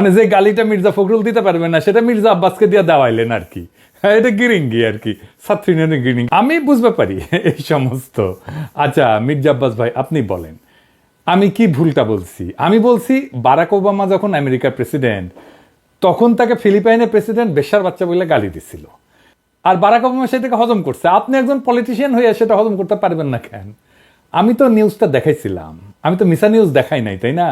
মানে যে গালিটা মির্জা ফখরুল দিতে পারবে না সেটা মির্জা আব্বাসকে দিয়ে দেওয়াইলেন আর কি। হ্যাঁ, এটা গিরিঙ্গি আর কি, ছাত্রীনের গিরিঙ্গি, আমি বুঝতে পারি এই সমস্ত। আচ্ছা মির্জা আব্বাস ভাই, আপনি বলেন আমি কি ভুলটা বলছি? আমি বলছি বারাক ওবামা যখন আমেরিকার প্রেসিডেন্ট, তখন তাকে ফিলিপাইনের প্রেসিডেন্ট বেশ্যার বাচ্চা বলে গালি দিছিল, আর বারাক ওবামা সেটাকে হজম করছে। আপনি একজন পলিটিশিয়ান হয়ে সেটা হজম করতে পারবেন না কেন? আমি তো নিউজটা দেখাইছিলাম, আমি তো মিশা নিউজ দেখাই নাই, তাই না?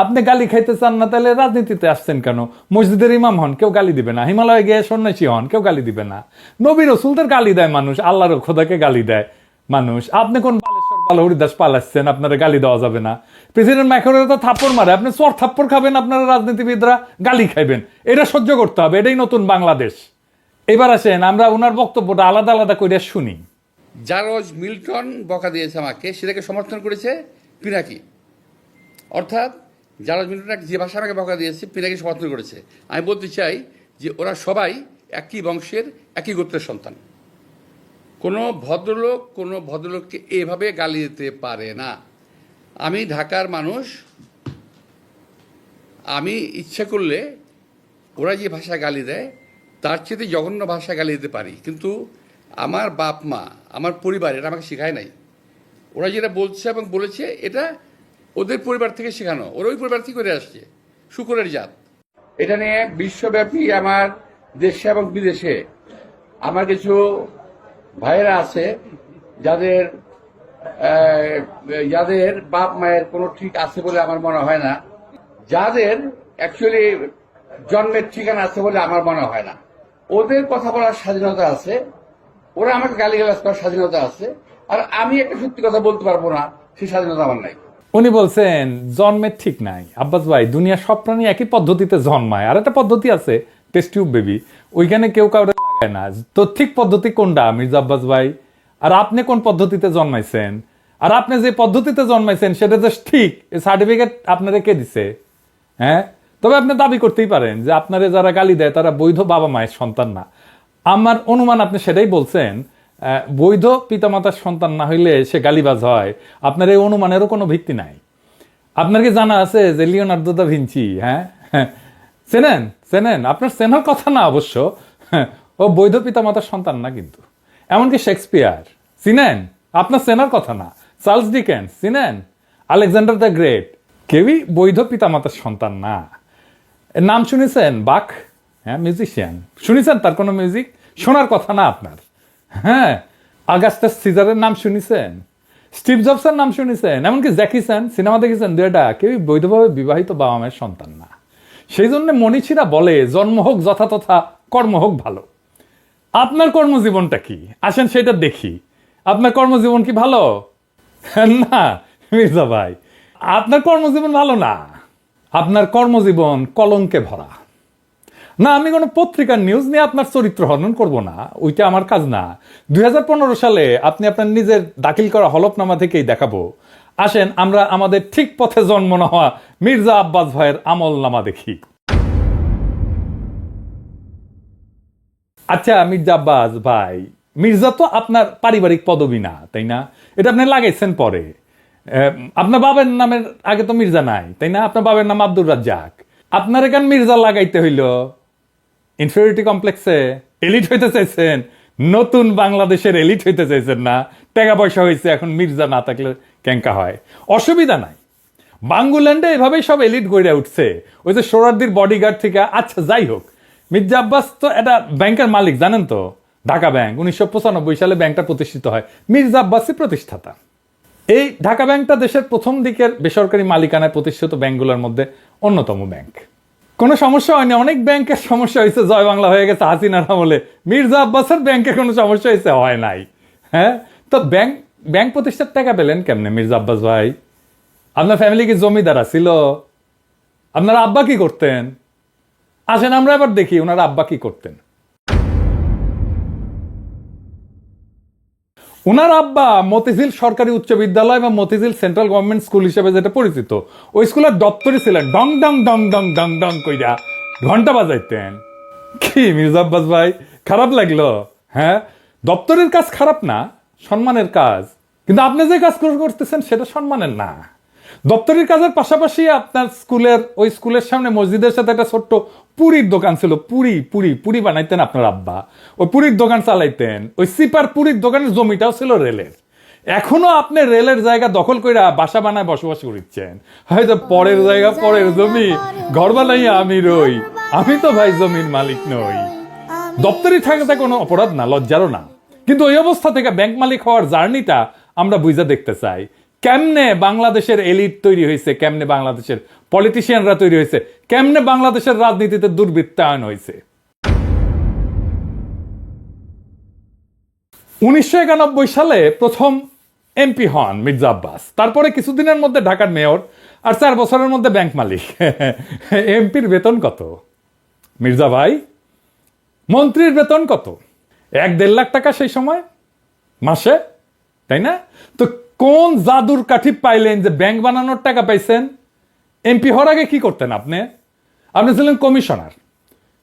আপনি গালি খাইতে চান না, তাহলে রাজনীতিতে আসছেন কেন? মসজিদের ইমাম হন, কেউ গালি দিবে না। হিমালয়ে গিয়ে সন্ন্যাসী হন, কেউ গালি দিবে না। নবী রসুলদের গালি দেয় মানুষ, আল্লাহর খোদাকে গালি দেয় মানুষ। আপনি কোন বালেশ্বর বাল হরিদাস পালাচ্ছেন, আপনারা গালি দেওয়া যাবে না? প্রেসিডেন্ট ম্যাকরনের তো থাপ্পড় মারে, আপনি চর থাপ্পড় খাবেন, আপনারা রাজনীতিবিদরা গালি খাইবেন। এটা সহ্য করতে হবে, এটাই নতুন বাংলাদেশ। এবার আসেন আমরা ওনার বক্তব্যটা আলাদা আলাদা করে শুনি। জারজ মিল্টন বকা দিয়েছে আমাকে, সেটাকে সমর্থন করেছে পিনাকি। অর্থাৎ জারজ মিল্টন যে ভাষা আমাকে বকা দিয়েছে, পিনাকি সমর্থন করেছে। আমি বলতে চাই যে ওরা সবাই একই বংশের, একই গোত্রের সন্তান। কোনো ভদ্রলোককে এভাবে গালি দিতে পারে না। আমি ঢাকার মানুষ, আমি ইচ্ছা করলে ওরা যে ভাষায় গালি দেয় তার চেয়ে জঘন্য ভাষায় গালি দিতে পারি, কিন্তু আমার বাপ মা, আমার পরিবার এটা আমাকে শেখায় নাই। ওরা যেটা বলছে এবং বলেছে এটা ওদের পরিবার থেকে শেখানো, ওরা ওই পরিবার থেকে করে আসছে, শুকরের জাত। এটা নিয়ে বিশ্বব্যাপী আমার দেশে এবং বিদেশে আমার কিছু ভাইয়েরা আছে যাদের যাদের বাপ মায়ের কোনো ঠিক আছে বলে আমার মনে হয় না, যাদের অ্যাকচুয়ালি জন্মের ঠিকানা আছে বলে আমার মনে হয় না। ওদের কথা বলার স্বাধীনতা আছে, ওরা আমাকে গালিগালাজ করার স্বাধীনতা আছে, আর আমি একটা সত্যি কথা বলতে পারবো না, সেই স্বাধীনতা আমার নাই। উনি বলছেন জন্মের ঠিক নাই। আব্বাস ভাই, দুনিয়ার সব প্রাণী একই পদ্ধতিতে জন্মায়, আর একটা পদ্ধতি আছে টেস্ট টিউব বেবি, ওইখানে কেউ কাউরে লাগায় না। তো ঠিক পদ্ধতি কোনটা মির্জা আব্বাস ভাই? আর আপনি কোন পদ্ধতিতে জন্মাইছেন? আর আপনি যে পদ্ধতিতে জন্মাইছেন সেটা যে ঠিক, সার্টিফিকেট আপনারা কে দিছে? হ্যাঁ, তবে আপনি দাবি করতেই পারেন যে আপনারা যারা গালি দেয় তারা বৈধ বাবা মায়ের সন্তান না। আমার অনুমান আপনি সেটাই বলছেন, বৈধ পিতামাতার সন্তান না হইলে সে গালিবাজ হয়। আপনার এই অনুমানেরও কোনো ভিত্তি নাই। আপনার কি জানা আছে যে লিওনার্দো দা ভিঞ্চি, হ্যাঁ চেনেন? আপনার চেনার কথা না অবশ্য, ও বৈধ পিতামাতার সন্তান না কিন্তু। এমনকি শেক্সপিয়ার চিনেন? আপনার চেনার কথা না। চার্লস ডিকেন্স চিনেন? আলেকজান্ডার দ্য গ্রেট, কেউই বৈধ পিতামাতার সন্তান না। নাম শুনেছেন বাক? হ্যাঁ, মিউজিশিয়ান শুনেছেন? তার কোনো মিউজিক শোনার কথা না আপনার। হ্যাঁ, আগাস্টাস সিজারের নাম শুনেছেন? স্টিভ জবসের নাম শুনেছেন? এমনকি জ্যাকি চ্যান সিনেমা দেখেছেন? দুইটা কেউই বৈধভাবে বিবাহিত বাবা মায়ের সন্তান না। সেই জন্য মনীষীরা বলে জন্ম হোক যথাতথা, কর্ম হোক ভালো। আপনার কর্মজীবনটা কি আসেন সেটা দেখি। আপনার কর্মজীবন কি ভালো? না মির্জা ভাই, আপনার কর্মজীবন ভালো না। আপনার কর্মজীবন কলঙ্কে ভরা। না, আমি কোনো পত্রিকার নিউজ নিয়ে আপনার চরিত্র হনন করব না, ওইটা আমার কাজ না। 2015 সালে আপনি আপনার নিজের দাখিল করা হলফনামা থেকেই দেখাবো। আসেন আমরা আমাদের ঠিক পথে জন্ম না হওয়া মির্জা আব্বাস ভাইয়ের আমল নামা দেখি। আচ্ছা মির্জা আব্বাস ভাই, মির্জা তো আপনার পারিবারিক পদবি না, তাই না? এটা আপনি লাগাইছেন পরে। আপনার বাবার নামের আগে তো মির্জা নাই, তাই না? আপনার বাবার নাম আব্দুর রাজ্জাক। আপনার এখান মির্জা লাগাইতে হইল ইনফিরিয়রিটি কমপ্লেক্সে। এলিট হইতে চাইছেন, নতুন বাংলাদেশের এলিট হইতে চাইছেন না? টাকা পয়সা হয়েছে, এখন মির্জা না থাকলে ক্যাঙ্কা হয়। অসুবিধা নাই, বাঙ্গুল্যান্ডে এভাবেই সব এলিট গড়ে উঠছে, ওই যে সোহরাওয়ার্দীর বডিগার্ড থেকে। আচ্ছা যাই হোক, মির্জা আব্বাস তো এটা ব্যাংকের মালিক, জানেন তো? ঢাকা ব্যাংক 1995 সালে ব্যাংকটা প্রতিষ্ঠিত হয়, মির্জা আব্বাসই প্রতিষ্ঠাতা। এই ঢাকা ব্যাংকটা দেশের প্রথম দিকের বেসরকারি মালিকানায় প্রতিষ্ঠিত ব্যাংকগুলোর মধ্যে অন্যতম ব্যাংক। কোনো সমস্যা হয়নি, অনেক ব্যাংকের সমস্যা হয়েছে, জয় বাংলা হয়ে গেছে হাসিনার আমলে। মির্জা আব্বাসের ব্যাংকে কোনো সমস্যা হয়েছে? হয় নাই। হ্যাঁ, তো ব্যাংক প্রতিষ্ঠার টাকা পেলেন কেমনে মির্জা আব্বাস ভাই? আপনার ফ্যামিলি কি জমিদার ছিল? আপনার আব্বা কি করতেন? আসেন আমরা এবার দেখি ওনার আব্বা কি করতেন। ওনার আব্বা মতিঝিল সরকারি উচ্চ বিদ্যালয় বা মতিঝিল সেন্ট্রাল গভর্নমেন্ট স্কুল হিসেবে যেটা পরিচিত, ওই স্কুলের দপ্তরে ছিলেন। ডং ডং ডং ডং ডং ডং কইরা ঘন্টা বাজাইতেন। কি মির্জা আব্বাস ভাই, খারাপ লাগলো? হ্যাঁ, দপ্তরের কাজ খারাপ না, সম্মানের কাজ। কিন্তু আপনি যে কাজ করতেছেন সেটা সম্মানের না। দপ্তরের কাজের পাশাপাশি আপনার ওই স্কুলের সামনে মসজিদের সাথে একটা ছোট্ট পুরীর দোকান ছিল। পুরি বানাইতেন আপনার আব্বা, ওই পুরীর দোকান চালাইতেন। ওই সিপার পুরীর দোকানের জমিটাও ছিল রেলের। এখনো আপনি রেলের জায়গা দখল করে বাসা বানায় বসবাস করছেন। হয়তো পরের জায়গা পরের জমি, ঘর বানাইয়া আমি রই, আমি তো ভাই জমির মালিক নই। দপ্তরি থাকাটা কোনো অপরাধ না, লজ্জারও না। কিন্তু ওই অবস্থা থেকে ব্যাংক মালিক হওয়ার জার্নিটা আমরা বুঝা দেখতে চাই। কেমনে বাংলাদেশের এলিট তৈরি হয়েছে, কেমনে বাংলাদেশের পলিটিশিয়ানরা তৈরি হয়েছে, কেমনে বাংলাদেশের রাজনীতিতে দুর্বৃত্তায়ন হয়েছে। 1991 সালে প্রথম এমপি হন মির্জা আব্বাস। তারপরে কিছুদিনের মধ্যে ঢাকার মেয়র, আর 4 বছরের মধ্যে ব্যাংক মালিক। এমপির বেতন কত মির্জা ভাই? মন্ত্রীর বেতন কত? 1-1.5 লাখ টাকা সেই সময় মাসে, তাই না? তো কোন জাদুর কাঠি পাইলেন যে ব্যাংক বানানোর টাকা পাইছেন? এমপি হওয়ার আগে কি করতেন আপনি? আপনি ছিলেন কমিশনার।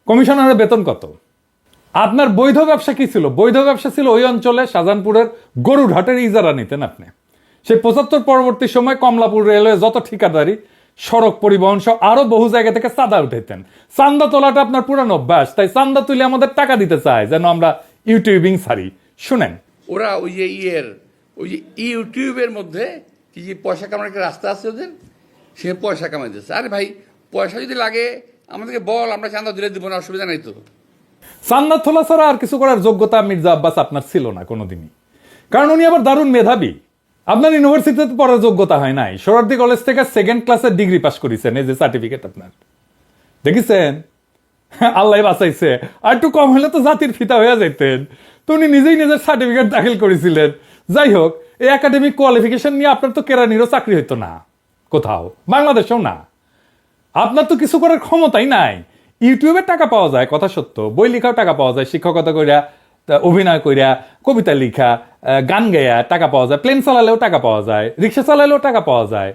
কমিশনারের বেতন কত? আপনার বৈধ ব্যবসা কি ছিল? বৈধ ব্যবসা ছিল ওই অঞ্চলে শাহজাহানপুরের গরুর হাটের ইজারা নিতেন আপনি। সেই 75 পরবর্তী সময় কমলাপুর রেলওয়ে যত ঠিকাদারি, সড়ক পরিবহন সহ আরো বহু জায়গা থেকে চাঁদা উঠাইতেন। চান্দা তোলাটা আপনার পুরানো অভ্যাস, তাই চান্দা তুলে আমাদের টাকা দিতে চায় যেন আমরা ইউটিউবিং ছাড়ি। শুনেন, ওরা ওই যে ওই যে ইউটিউবের মধ্যে কি যে পয়সা কামানোর একটা রাস্তা আছে ওদের, সে পয়সা কামাইতেছে। আরে ভাই, পয়সা যদি লাগে আমাদেরকে বল, আমরা চাঁদা দিলে দিব না, অসুবিধা নাই তো। চান্দা তোলা ছাড়া আর কিছু করার যোগ্যতা মির্জা আব্বাস আপনার ছিল না কোনোদিনই। কারণ উনি আবার দারুণ মেধাবী। আপনার ইউনিভার্সিটিতে পড়ার যোগ্যতা হয় নাই। সোহরাওয়ার্দী কলেজ থেকে 2nd ক্লাসের ডিগ্রি পাস করেছেন, এই যে সার্টিফিকেট আপনার দেখেছেন। আল্লাহ বাঁচাইছে, আর একটু কম হলে তো জাতির ফিতা হয়ে যাইতেন। তো উনি নিজেই নিজের সার্টিফিকেট দাখিল করেছিলেন। যাই হোক, এই একাডেমিক কোয়ালিফিকেশন নিয়ে আপনার তো কেরানিরও চাকরি হইতো না কোথাও, বাংলাদেশেও না। আপনার তো কিছু করার ক্ষমতাই নাই। ইউটিউবে টাকা পাওয়া যায়, কথা সত্য। বই লেখাও টাকা পাওয়া যায়, শিক্ষকতা কইরা, অভিনয় কইরা, কবিতা লিখা, গান গাইয়া টাকা পাওয়া যায়। প্লেন চালালেও টাকা পাওয়া যায়, রিক্সা চালালেও টাকা পাওয়া যায়।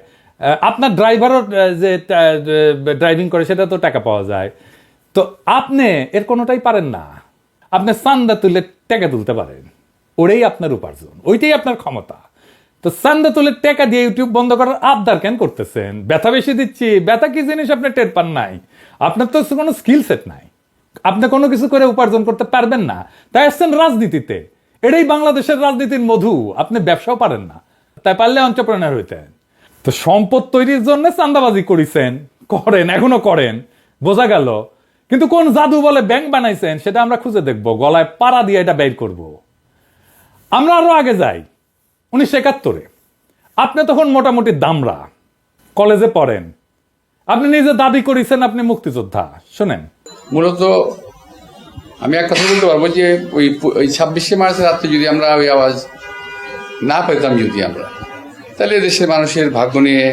আপনার ড্রাইভারও যে ড্রাইভিং করে সেটা তো টাকা পাওয়া যায়। তো আপনি এর কোনোটাই পারেন না। আপনি চান্দা তুলে টাকা তুলতে পারেন, ওটাই আপনার উপার্জন, ওইটাই আপনার ক্ষমতা। তো চান্দা তুলে টাকা দিয়ে ইউটিউব বন্ধ করার আবদার কেন করতেছেন? ব্যথা বেশি দিচ্ছি, ব্যথা কি জিনিস আপনি টের পান নাই? আপনার তো কোনো স্কিল সেট নাই, আপনি কোনো কিছু করে উপার্জন করতে পারবেন না, তাই আসছেন রাজনীতিতে। এটাই বাংলাদেশের রাজনীতির মধু। আপনি ব্যবসাও পারেন না, তাই পারলে এন্টারপ্রেনার হইতেন। তো সম্পদ তৈরির জন্য চান্দাবাজি করেছেন, করেন, এখনো করেন, বোঝা গেল। কিন্তু কোন জাদু বলে ব্যাংক বানাইছেন সেটা আমরা খুঁজে দেখবো, গলায় পাড়া দিয়ে এটা বের করব। আমরা আরো আগে যাই, 1971-এ। আপনি তখন মোটামুটি দামরা, কলেজে পড়েন। আপনি নিজে দাবি করেছেন আপনি মুক্তিযোদ্ধা। শুনেন, মূলত আমি এক কথা বলতে পারবো যে ওই 26শে মার্চের রাত্রে যদি আমরা ওই আওয়াজ না পেতাম, যদি আমরা, তাহলে দেশের মানুষের ভাগ্য নিয়ে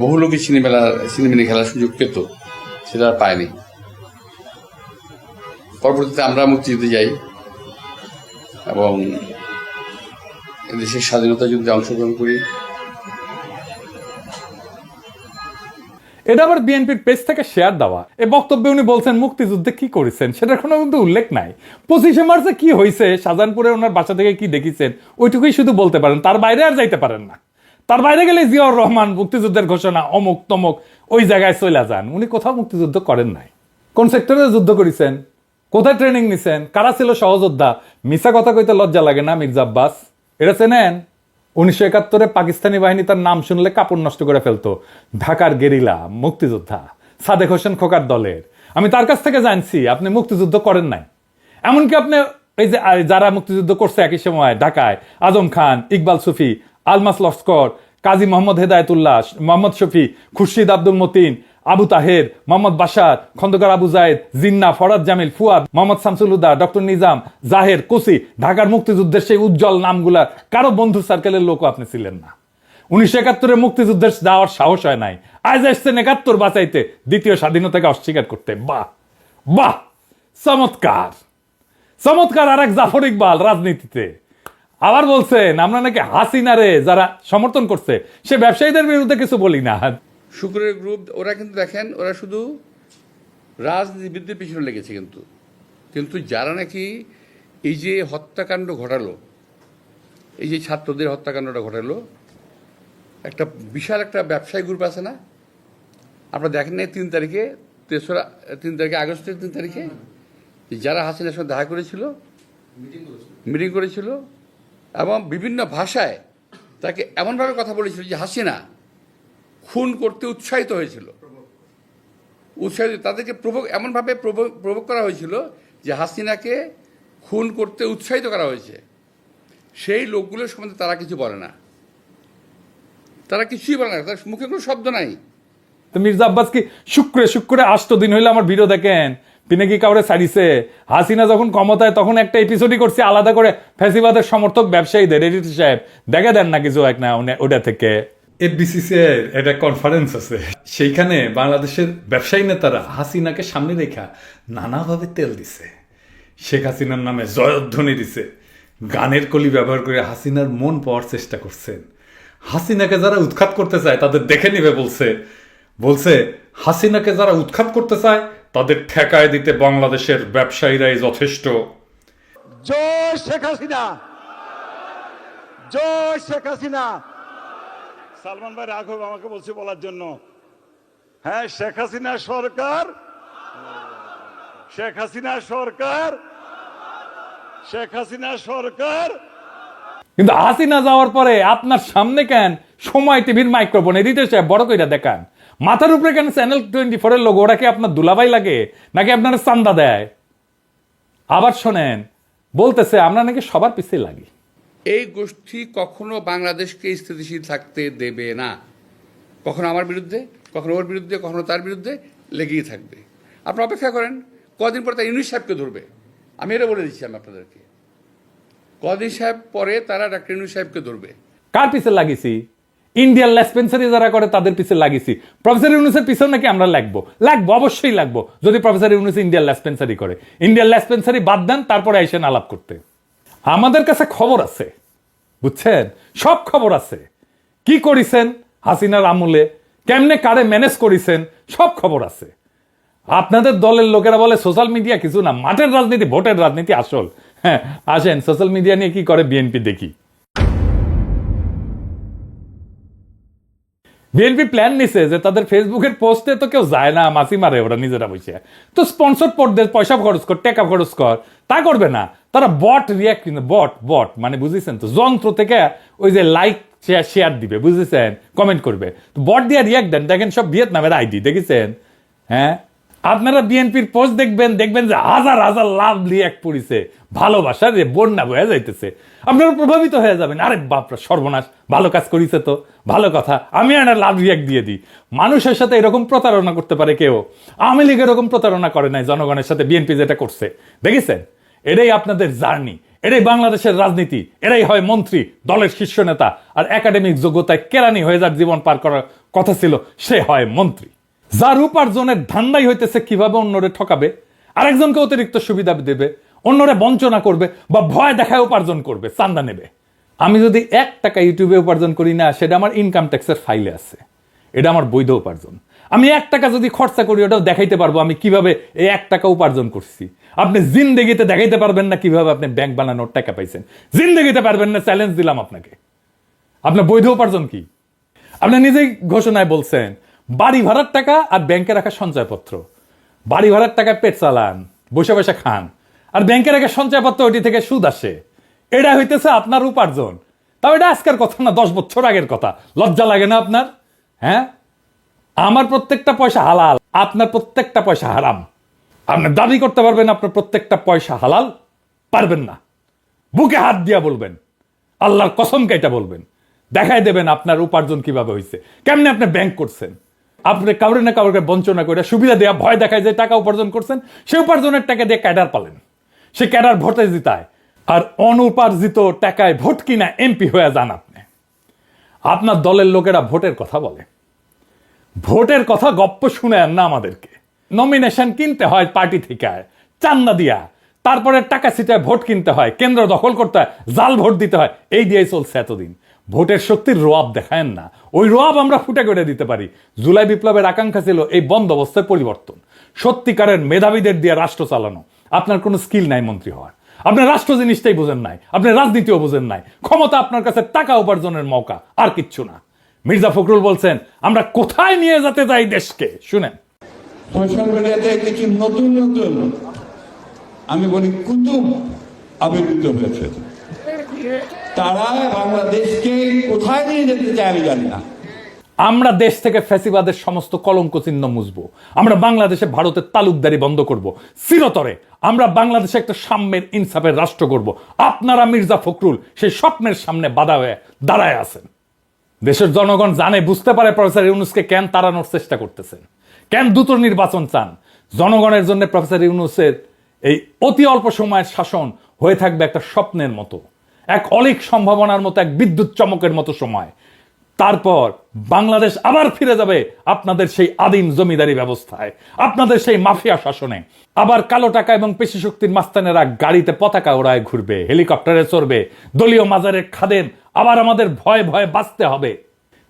বহু লোকই সিনেমিনি খেলার সুযোগ পেত, সেটা আর পায়নি। পরবর্তীতে আমরা মুক্তিযুদ্ধে যাই এবং দেশের স্বাধীনতা যুদ্ধে অংশগ্রহণ করি। এটা আবার বিএনপির পেজ থেকে শেয়ার দেওয়া। এই বক্তব্যে উনি বলছেন মুক্তিযুদ্ধে কি করেছেন সেটার কোনো কিন্তু উল্লেখ নাই। 25শে মার্চে কি হয়েছে, শাহজাহানপুরে ওনার বাসা থেকে কি দেখেছেন, ওইটুকুই শুধু বলতে পারেন, তার বাইরে আর যাইতে পারেন না। তার বাইরে গেলে জিয়াউর রহমান মুক্তিযুদ্ধের ঘোষণা অমুক তমুক ওই জায়গায় চলে যান। উনি কোথাও মুক্তিযুদ্ধ করেন নাই। কোন সেক্টরে যুদ্ধ করেছেন, কোথায় ট্রেনিং নিছেন, কারা ছিল সহযোদ্ধা, মিছা কথা কইতে লজ্জা লাগে না মির্জা আব্বাস? এটা চেনেন? 1971-এ পাকিস্তানি বাহিনী তার নাম শুনলে কাপড় নষ্ট করে ফেলতো। ঢাকার গেরিলা মুক্তিযোদ্ধা সাদেক হোসেন খোকার দলের। আমি তার কাছ থেকে জানছি আপনি মুক্তিযুদ্ধ করেন নাই। এমনকি আপনি এই যে যারা মুক্তিযুদ্ধ করছে একই সময় ঢাকায়, আজম খান, ইকবাল সুফি, আলমাস লস্কর, কাজী মোহাম্মদ হেদায়েতুল্লাহ, মোহাম্মদ শফি, খুরশিদ আব্দুল মতিন, আবু তাহের, মোহাম্মদ বাশার, খন্দকার আবু জায়েদ, জিন্না, ফরাদ জামিল, ফুয়াদ, মোহাম্মদ শামসুল হুদা, ডক্টর নিজাম, জাহের, কোসি, ঢাকার মুক্তিযুদ্ধের সেই উজ্জ্বল নামগুলা কারো বন্ধু সার্কেলের লোকও আপনি ছিলেন না। 1971-এ মুক্তিযুদ্ধের যাওয়ার সাহস হয় নাই, আজ আসছেন 71 বাঁচাইতে, দ্বিতীয় স্বাধীনতাকে অস্বীকার করতে। বাহ বাহ, চমৎকার চমৎকার। আর এক জাফর ইকবাল রাজনীতিতে আবার বলছেন আমরা নাকি হাসিনারে যারা সমর্থন করছে সে ব্যবসায়ীদের বিরুদ্ধে কিছু বলি না। শুক্রের গ্রুপ ওরা কিন্তু দেখেন, ওরা শুধু রাজনীতিবিদদের পিছনে লেগেছে, কিন্তু যারা নাকি এই যে হত্যাকাণ্ড ঘটালো, এই যে ছাত্রদের হত্যাকাণ্ডটা ঘটালো, একটা বিশাল একটা ব্যবসায়ী গ্রুপ আছে না, আপনারা দেখেন নাই 3 তারিখে, 3 তারিখে আগস্টের 3 তারিখে যারা হাসিনার সঙ্গে দেখা করেছিল, মিটিং করেছিল এবং বিভিন্ন ভাষায় তাকে এমনভাবে কথা বলেছিল যে হাসিনা খুন করতে উৎসাহিত হয়েছিল, তাদেরকে এমনভাবে প্রভোগ করা হয়েছিল যে হাসিনাকে খুন করতে উৎসাহিত করা হয়েছে। সেই লোকগুলোর সম্বন্ধে তারা কিছু বলে না, তারা কিছুই বলে না, তার মুখে কোনো শব্দ নাই। তো মির্জা আব্বাস কি শুক্রে শুক্রে 8 দিন হইলে আমার ভিডিও দেখেন, তিনি কি কাউরে ছাড়িছে? হাসিনা যখন ক্ষমতায় তখন একটা এপিসোডই করছে আলাদা করে ফ্যাসিবাদের সমর্থক ব্যবসায়ীদের, এডিটর সাহেব দেখে দেন না কিছু এক না ওটা থেকে। এফবিসিসি এর একটা কনফারেন্স আছে, সেইখানে বাংলাদেশের ব্যবসায়ী নেতারা হাসিনাকে সামনে রেখা নানাভাবে তেল দিছে, শেখ হাসিনার নামে জয়ধ্বনি দিছে, গানের কলি ব্যবহার করে হাসিনার মন পাওয়ার চেষ্টা করছেন। হাসিনাকে যারা উৎখাত করতে চায় তাদের দেখে নিবে বলছে হাসিনাকে যারা উৎখাত করতে চায় তাদের ঠেকায় দিতে বাংলাদেশের ব্যবসায়ীরাই যথেষ্ট। জয় শেখ হাসিনা, জয় শেখ হাসিনা। সালমান ভাই রাঘব আমাকে বলছে বলার জন্য, হ্যাঁ শেখ হাসিনা সরকার, শেখ হাসিনা সরকার, শেখ হাসিনা সরকার। কিন্তু হাসিনা যাওয়ার পরে আপনার সামনে কেন সময় টিভির মাইক্রোফোন এডিটর সাহেব বড় কইরা দেখান, মাথার উপরে কেন চ্যানেল 24 এর লোগো? ওরা কি আপনার দুলাভাই লাগে নাকি আপনার চান্দা দেয়? আবার শোনেন, বলতেছে আমরা নাকি সবার পিছিয়ে লাগি। এই গোষ্ঠী কখনো বাংলাদেশকে স্থিতিশীল থাকতে দেবে না, কখনো আমার বিরুদ্ধে, কখনো ওর বিরুদ্ধে, কখনো তার বিরুদ্ধে লেগেই থাকবে। আপনারা অপেক্ষা করেন, কদিন পরে তারা ইউনূস সাহেবকে ধরবে। আমি এটা বলে দিচ্ছি আমি আপনাদেরকে, কদিন সাহেব পরে তারা ডাক্তার ইউনূস সাহেবকে ধরবে। কার পিছে লাগিয়েছি? ইন্ডিয়ান লেসপেন্সারি যারা করে তাদের পিছে লাগিয়েছি। প্রফেসর ইউনূসের পিছনে নাকি আমরা লাগবো? অবশ্যই লাগবো, যদি প্রফেসর ইউনূস ইন্ডিয়ান লেসপেন্সারি করে। ইন্ডিয়ান লেসপেন্সারি বাদ দেন, তারপরে আইসেন আলাপ করতে। আমাদের কাছে খবর আছে, বুঝছেন, সব খবর আছে। কি করিছেন হাসিনার আমলে, কেমনে কারে ম্যানেজ করিছেন, সব খবর আছে। আপনাদের দলের লোকেরা বলে সোশ্যাল মিডিয়া কিছু না, মাঠের রাজনীতি, ভোটের রাজনীতি আসল। হ্যাঁ, আসেন সোশ্যাল মিডিয়া নিয়ে কি করে বিএনপি দেখি। বিএনপি প্ল্যান নিছে যে তাদের ফেসবুকের পোস্টে তো কেউ যায় না, মাসি মারে ওরা নিজেরা বসে, তো স্পন্সর পড়তে পয়সা খরচ কর, টাকা খরচ কর, তা করবে না তারা। বট রিয়াক্ট, বট মানে বুঝেছেন তো, যন্ত্র থেকে ওই যে লাইক শেয়ার দিবে, বুঝেছেন, কমেন্ট করবে, তো বট দিয়ে রিয়াক্ট দেন। দেখেন সব ভিয়েতনামের আইডি, দেখেছেন? হ্যাঁ, আপনারা বিএনপির পোস্ট দেখবেন যে হাজার হাজার লাভ রিয়াক্ট পড়িছে, ভালোবাসা রে বন্যা বয়ে যাইতেছে, আপনারা প্রভাবিত হয়ে যাবেন। আরে বাপরা সর্বনাশ, ভালো কাজ করিছে তো, ভালো কথা, আমি একটা লাভ রিয়াক্ট দিয়ে দিই। মানুষের সাথে এরকম প্রতারণা করতে পারে কেউ? আওয়ামী লীগ এরকম প্রতারণা করে নাই জনগণের সাথে, বিএনপি যেটা করছে দেখেছেন। এটাই আপনাদের জার্নি, এটাই বাংলাদেশের রাজনীতি, এরাই হয় মন্ত্রী, দলের শীর্ষ নেতা, আর একাডেমিক যোগ্যতায় কেরানি হয়ে যার জীবন পার করার কথা ছিল সে হয় মন্ত্রী। যার উপার্জনের ধান্দাই হইতেছে কিভাবে অন্যরে ঠকাবে, আরেকজনকে অতিরিক্ত সুবিধা দেবে, অন্যরে বঞ্চনা করবে বা ভয় দেখায় উপার্জন করবে, চান্দা নেবে। আমি যদি 1 টাকা ইউটিউবে উপার্জন করি না, সেটা আমার ইনকাম ট্যাক্সের ফাইলে আছে, এটা আমার বৈধ উপার্জন। আমি 1 টাকা যদি খরচা করি, ওটাও দেখাইতে পারবো আমি কিভাবে এই 1 টাকা উপার্জন করছি। আপনি জিন্দেগিতে দেখাইতে পারবেন না কিভাবে আপনি ব্যাংক বানানোর টাকা পাইছেন, জিন্দেগিতে পারবেন না, চ্যালেঞ্জ দিলাম আপনাকে। আপনার বৈধ উপার্জন কি? আপনি নিজেই ঘোষণায় বলছেন বাড়ি ভাড়ার টাকা আর ব্যাংকে রাখা সঞ্চয়পত্র, বাড়ি ভাড়ার টাকা পেট চালান, বসে বসে খান, আর ব্যাংকে রাখা সঞ্চয়পত্র ওইটি থেকে সুদ আসে, এটা হইতেছে আপনার উপার্জন। তাও এটা আজকের কথা না, 10 বছর আগের কথা। লজ্জা লাগে না আপনার? হ্যাঁ, আমার প্রত্যেকটা পয়সা হালাল, আপনার প্রত্যেকটা পয়সা হারাম। আপনি দাবি করতে পারবেন আপনার প্রত্যেকটা পয়সা হালাল? পারবেন না। বুকে হাত দিয়া বলবেন, আল্লাহর কসম কাইটা বলবেন, দেখাই দেবেন আপনার উপার্জন কিভাবে হয়েছে, কেমনে আপনি ব্যাংক করছেন। আপনি কাউরে না কাউকে বঞ্চনা করে সুবিধা দেওয়া, ভয় দেখায় যে টাকা উপার্জন করছেন, সে উপার্জনের টাকা দিয়ে ক্যাডার পালেন, সে ক্যাডার ভোটে জিতায়, আর অনুপার্জিত টাকায় ভোট কিনা এমপি হয়ে যান আপনি। আপনার দলের লোকেরা ভোটের কথা বলে, ভোটের কথা গপ্প শুনে না আমাদেরকে। নমিনেশন কিনতে হয় পার্টি থেকে, চান্দা দিয়া, তারপরে টাকা ছিটায় ভোট কিনতে হয়, কেন্দ্র দখল করতে হয়, জাল ভোট দিতে হয়, এই দিয়েই চলছে এতদিন। ভোটের শক্তির রোয়াব দেখায় না, ওই রোয়াব আমরা ফুটে করে দিতে পারি। জুলাই বিপ্লবের আকাঙ্ক্ষা ছিল এই বন্দোবস্তের পরিবর্তন, সত্যিকারের মেধাবীদের দিয়ে রাষ্ট্র চালানো। আপনার কোনো স্কিল নাই মন্ত্রী হওয়ার, আপনি রাষ্ট্র জিনিসটাই বোঝেন নাই, আপনি রাজনীতিও বোঝেন নাই। ক্ষমতা আপনার কাছে টাকা উপার্জনের মৌকা, আর কিচ্ছু না। মির্জা ফখরুল বলছেন আমরা কোথায় নিয়ে যেতে চাই দেশকে, শুনেন। সোশ্যাল মিডিয়াতে কিছু নতুন নতুন আমি বলি কুতুব আবির্ভূত হয়েছে। তারা বাংলাদেশকে কোথায় নিয়ে যেতে চায় আমি জানি না। আমরা দেশ থেকে ফ্যাসিবাদের সমস্ত কলঙ্ক চিহ্ন মুছবো, আমরা বাংলাদেশে ভারতের তালুকদারি বন্ধ করব চিরতরে, আমরা বাংলাদেশে একটা সাম্যের ইনসাফের রাষ্ট্র করব। আপনারা মির্জা ফখরুল সেই স্বপ্নের সামনে বাধা হয়ে দাঁড়ায় আছেন। দেশের জনগণ জানে, বুঝতে পারে প্রফেসর ইউনূসকে কেন তাড়ানোর চেষ্টা করতেছেন, কেন দ্রুত নির্বাচন চান। জনগণের জন্য প্রফেসর ইউনূসের এই অতি অল্প সময়ের শাসন হয়ে থাকবে একটা স্বপ্নের মতো, এক অলিক সম্ভাবনার মতো, এক বিদ্যুৎ চমকের মতো সময়। তারপর বাংলাদেশ আবার ফিরে যাবে আপনাদের সেই আদিম জমিদারি ব্যবস্থায়, আপনাদের সেই মাফিয়া শাসনে। আবার কালো টাকা এবং পেশি শক্তির মাস্তানেরা গাড়িতে পতাকা ওড়ায় ঘুরবে, হেলিকপ্টারে চড়বে, দলীয় মাজারের খাদেম আবার আমাদের ভয়ে ভয়ে বাঁচতে হবে।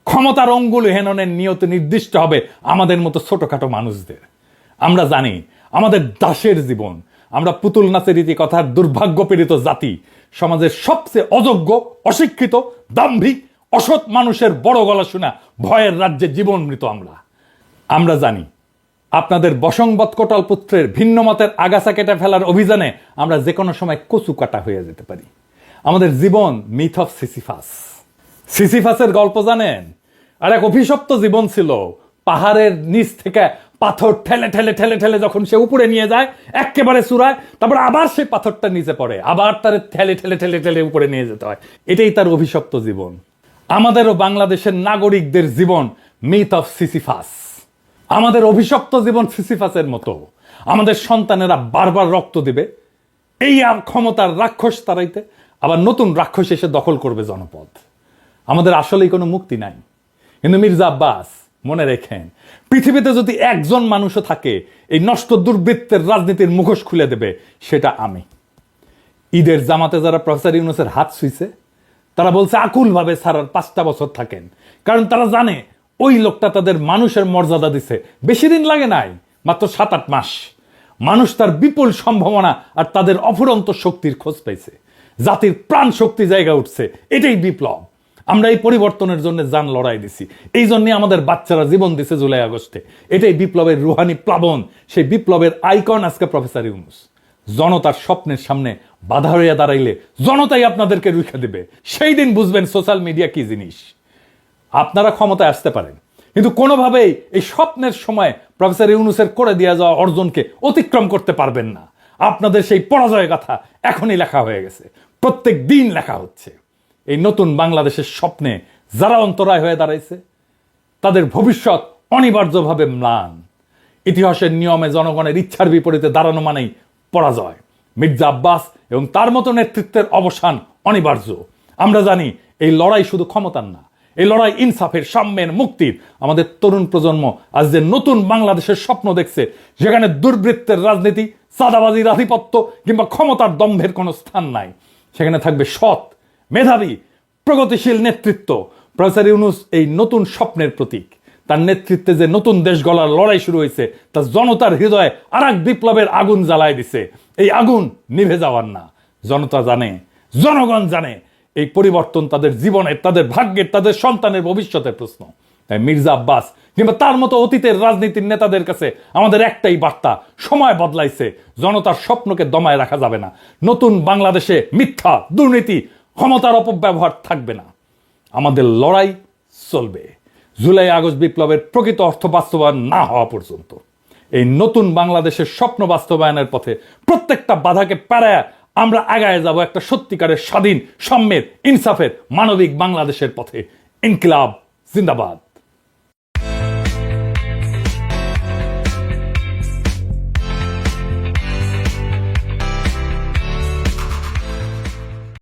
ক্ষমতার অঙ্গুল হেননের নিয়ত নির্দিষ্ট হবে আমাদের মতো ছোটখাটো মানুষদের। আমরা জানি আমাদের দাসের জীবন, আমরা পুতুল নাচের রীতি কথার দুর্ভাগ্যপীড়িত জাতি, সমাজের সবচেয়ে অযোগ্য, অশিক্ষিত, দাম্ভিক, অসৎ মানুষের বড় গলা শোনা ভয়ের রাজ্যে জীবন মৃত আমরা জানি আপনাদের বসংবৎ কোটাল পুত্রের ভিন্ন মতের আগাছা কেটে ফেলার অভিযানে আমরা যে কোনো সময় কচু কাটা হয়ে যেতে পারি। আমাদের জীবন মিথ অফ সিসিফাস। সিসিফাসের গল্প জানেন? আর এক অভিশপ্ত জীবন ছিল, পাহাড়ের নিচ থেকে পাথর ঠেলে ঠেলে ঠেলে ঠেলে যখন সে উপরে নিয়ে যায় একেবারে চূড়ায়, তারপর আবার সেই পাথরটা নিচে পড়ে, আবার তার ঠেলে ঠেলে ঠেলে ঠেলে উপরে নিয়ে যেতে হয়। এটাই তার অভিশপ্ত জীবন। আমাদেরও বাংলাদেশের নাগরিকদের জীবন মিথ অফ সিসিফাস। আমাদের অভিশপ্ত জীবন সিসিফাসের মতো। আমাদের সন্তানেরা বারবার রক্ত দিবে এই ক্ষমতার রাক্ষস তাড়াইতে, আবার নতুন রাক্ষস এসে দখল করবে জনপদ। আমাদের আসলেই কোনো মুক্তি নাই। কিন্তু মির্জা আব্বাস মনে রেখেন, পৃথিবীতে যদি একজন মানুষও থাকে এই নষ্ট দুর্বৃত্তের রাজনীতির মুখোশ খুলে দেবে, সেটা আমি। ঈদের জামাতে যারা প্রফেসর ইউনূসের হাত ছুঁইছে তারা বলছে আকুল ভাবে ছাড়ার 5টা বছর থাকেন, কারণ তারা জানে ওই লোকটা তাদের মানুষের মর্যাদা দিছে। বেশি দিন লাগে নাই, মাত্র 7-8 মাস। মানুষ তার বিপুল সম্ভাবনা আর তাদের অফুরন্ত শক্তির খোঁজ পাইছে, জাতির প্রাণ শক্তি জায়গা উঠছে। এটাই বিপ্লব। আমরা এই পরিবর্তনের জন্য জান লড়াই দিছি, এই জন্য আমাদের বাচ্চারা জীবন দিছে জুলাই আগস্টে। এটাই বিপ্লবের রুহানি প্লাবন, সেই বিপ্লবের আইকন আজকে প্রফেসর ইউনূস। জনতার স্বপ্নের সামনে বাধা হইয়া দাঁড়াইলে জনতাই আপনাদেরকে রুখে দেবে। সেই দিন বুঝবেন সোশ্যাল মিডিয়া কি জিনিস। আপনারা ক্ষমতায় আসতে পারেন, কিন্তু কোনোভাবেই এই স্বপ্নের সময় প্রফেসর ইউনূসের করে দেওয়া যাওয়া অর্জনকে অতিক্রম করতে পারবেন না। আপনাদের সেই পরাজয় গাথা এখনই লেখা হয়ে গেছে, প্রত্যেক দিন লেখা হচ্ছে। এই নতুন বাংলাদেশের স্বপ্নে যারা অন্তরায় হয়ে দাঁড়াইছে তাদের ভবিষ্যৎ অনিবার্যভাবে ম্লান। ইতিহাসের নিয়মে জনগণের ইচ্ছার বিপরীতে দাঁড়ানো মানেই পরাজয়। মির্জা আব্বাস এবং তার মতো নেতৃত্বের অবসান অনিবার্য। আমরা জানি এই লড়াই শুধু ক্ষমতার না, এই লড়াই ইনসাফের, সাম্যের, মুক্তির। আমাদের তরুণ প্রজন্ম আজ যে নতুন বাংলাদেশের স্বপ্ন দেখছে, যেখানে দুর্বৃত্তের রাজনীতি, চাঁদাবাজির আধিপত্য কিংবা ক্ষমতার দম্ভের কোনো স্থান নাই, সেখানে থাকবে সৎ, মেধাবী, প্রগতিশীল নেতৃত্ব। প্রফেসর ইউনূস এই নতুন স্বপ্নের প্রতীক। তার নেতৃত্বে যে নতুন দেশ গড়ার লড়াই শুরু হয়েছে, তা জনতার হৃদয়ে আর এক বিপ্লবের আগুন জ্বালায় দিছে। এই আগুন নিভে যাওয়ার না। জনতা জানে, জনগণ জানে এই পরিবর্তন তাদের জীবনের, তাদের ভাগ্যের, তাদের সন্তানের ভবিষ্যতের প্রশ্ন। তাই মির্জা আব্বাস কিংবা তার মতো অতীতের রাজনীতির নেতাদের কাছে আমাদের একটাই বার্তা, সময় বদলাইছে, জনতার স্বপ্নকে দমায় রাখা যাবে না। নতুন বাংলাদেশে মিথ্যা, দুর্নীতি, ক্ষমতার অপব্যবহার থাকবে না। আমাদের লড়াই চলবে জুলাই আগস্ট বিপ্লবের প্রকৃত অর্থ বাস্তবায়ন না হওয়া পর্যন্ত। এই নতুন বাংলাদেশের স্বপ্ন বাস্তবায়নের পথে প্রত্যেকটা বাধাকে পেরায় আমরা আগায় যাব একটা সত্যিকারের স্বাধীন, সাম্যের, ইনসাফের, মানবিক বাংলাদেশের পথে। ইনকিলাব জিন্দাবাদ।